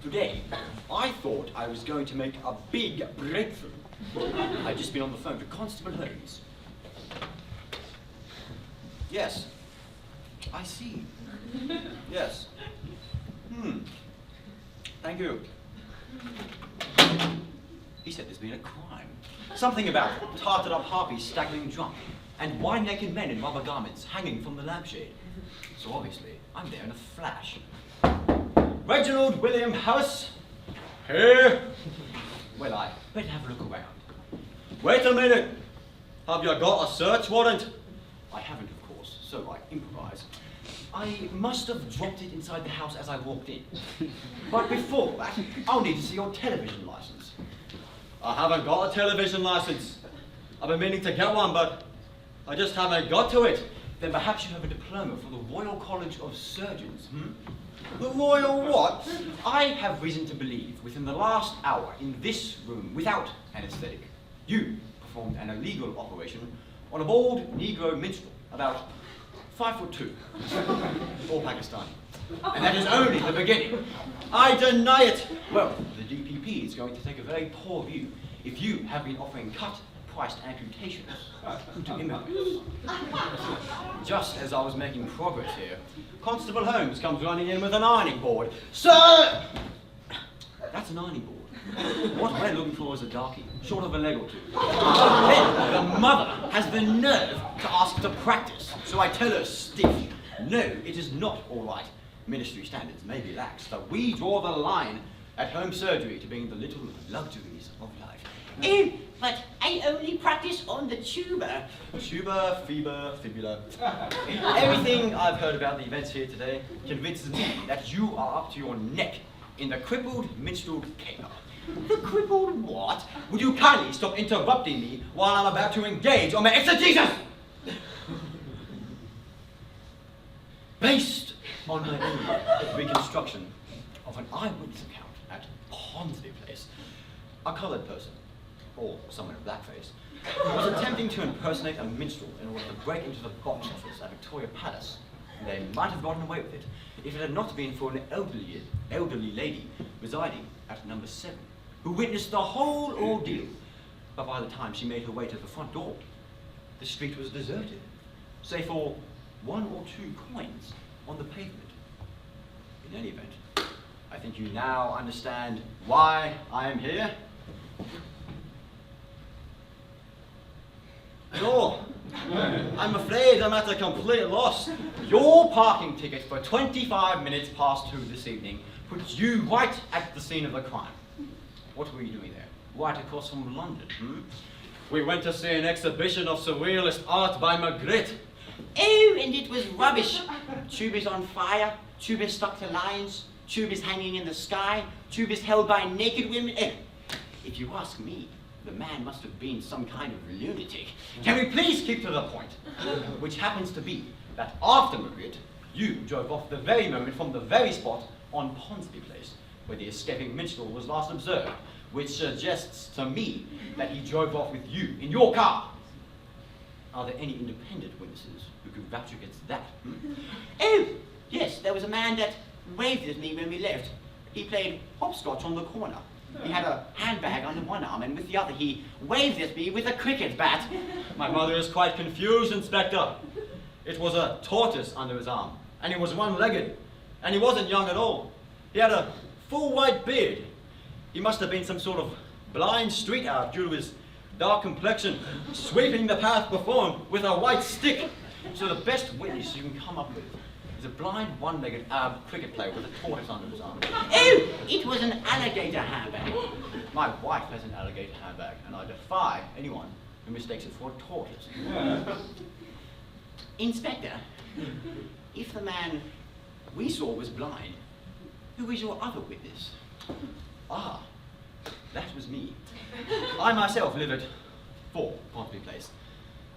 Today, I thought I was going to make a big breakthrough. I'd just been on the phone to Constable Holmes. Yes. I see. Yes. Thank you. He said there's been a crime. Something about tarted up harpies staggering drunk, and wide-naked men in rubber garments hanging from the lampshade. So obviously, I'm there in a flash. Reginald William Harris. Here. Well, I better have a look around. Wait a minute. Have you got a search warrant? I haven't, of course, so I improvise. I must have dropped it inside the house as I walked in. But before that, I'll need to see your television license. I haven't got a television license. I've been meaning to get one, but I just haven't got to it. Then perhaps you have a diploma from the Royal College of Surgeons, The Royal what? I have reason to believe within the last hour in this room, without anesthetic, you performed an illegal operation on a bald Negro minstrel, about 5'2", all Pakistani. And that is only the beginning. I deny it. Well, the DPP is going to take a very poor view if you have been offering cut-priced amputations to immigrants. Just as I was making progress here, Constable Holmes comes running in with an ironing board. Sir! That's an ironing board. What we're looking for is a darkie, short of a leg or two. Then the mother has the nerve to ask to practice, so I tell her stiff, no, it is not all right. Ministry standards may be lax, but we draw the line at home surgery to being the little luxuries of life. Oh, but I only practice on the tuba. Tuba, fever, fibula. Everything I've heard about the events here today convinces me that you are up to your neck in the crippled minstrel caper. The crippled what? Would you kindly stop interrupting me while I'm about to engage on my exegesis? Based on my own reconstruction of an eyewitness account at Ponsonby Place, a coloured person, or someone in blackface, was attempting to impersonate a minstrel in order to break into the box office at Victoria Palace. They might have gotten away with it if it had not been for an elderly lady residing at number 7, who witnessed the whole ordeal. But by the time she made her way to the front door, the street was deserted, save for 1 or 2 coins on the pavement. In any event, I think you now understand why I am here. No, I'm afraid I'm at a complete loss. Your parking ticket for 25 minutes past 2 this evening puts you right at the scene of the crime. What were you doing there? Right across from London, We went to see an exhibition of surrealist art by Magritte. Oh, and it was rubbish. Tube is on fire, tube is stuck to lines, tube is hanging in the sky, tube is held by naked women. If you ask me, the man must have been some kind of lunatic. Can we please keep to the point? Which happens to be that after Magritte, you drove off the very moment from the very spot on Ponsonby Place, where the escaping minstrel was last observed, which suggests to me that he drove off with you in your car. Are there any independent witnesses who could vouch against that? Oh, yes, there was a man that waved at me when we left. He played hopscotch on the corner. He had a handbag under one arm, and with the other he waved at me with a cricket bat. My mother is quite confused, Inspector. It was a tortoise under his arm, and he was one-legged, and he wasn't young at all. He had a full white beard. He must have been some sort of blind street Arab due to his dark complexion, sweeping the path before him with a white stick. So the best witness you can come up with is a blind, one-legged Arab cricket player with a tortoise under his arm. Oh, it was an alligator handbag. My wife has an alligator handbag, and I defy anyone who mistakes it for a tortoise. Inspector, if the man we saw was blind, who is your other witness? Ah, that was me. I myself live at 4 Ponsonby Place.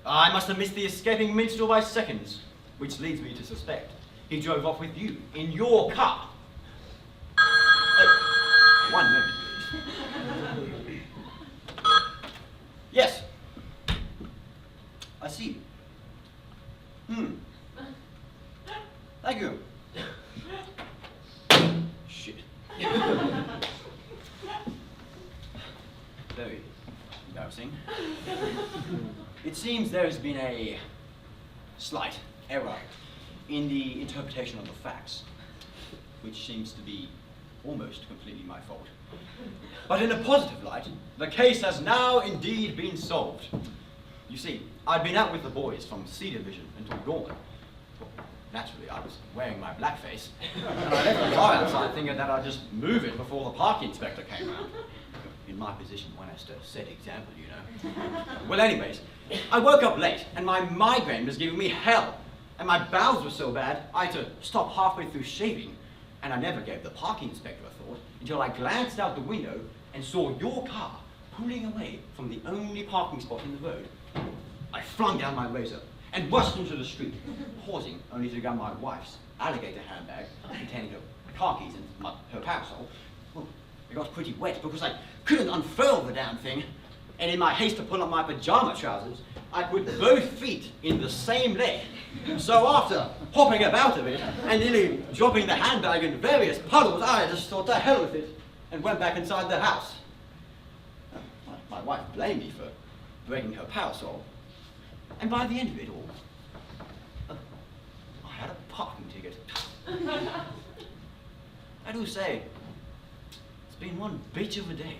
I must have missed the escaping minstrel by seconds, which leads me to suspect he drove off with you in your car. 1 moment, please. Yes. I see. Thank you. Shit. Very embarrassing. It seems there has been a slight error in the interpretation of the facts, which seems to be almost completely my fault. But in a positive light, the case has now indeed been solved. You see, I'd been out with the boys from C Division until dawn. Well, naturally, I was wearing my blackface, and I left the car outside thinking that I'd just move it before the park inspector came round. In my position, one has to set example, you know. Well, anyways, I woke up late, and my migraine was giving me hell. And my bowels were so bad, I had to stop halfway through shaving, and I never gave the parking inspector a thought until I glanced out the window and saw your car pulling away from the only parking spot in the road. I flung down my razor and rushed into the street, pausing only to grab my wife's alligator handbag containing her car keys and her parasol. Well, it got pretty wet because I couldn't unfurl the damn thing, and in my haste to pull up my pajama trousers, I put both feet in the same leg. So after hopping about a bit and nearly dropping the handbag in various puddles, I just thought, to hell with it, and went back inside the house. My wife blamed me for breaking her parasol, and by the end of it all, I had a parking ticket. I do say, it's been one bitch of a day.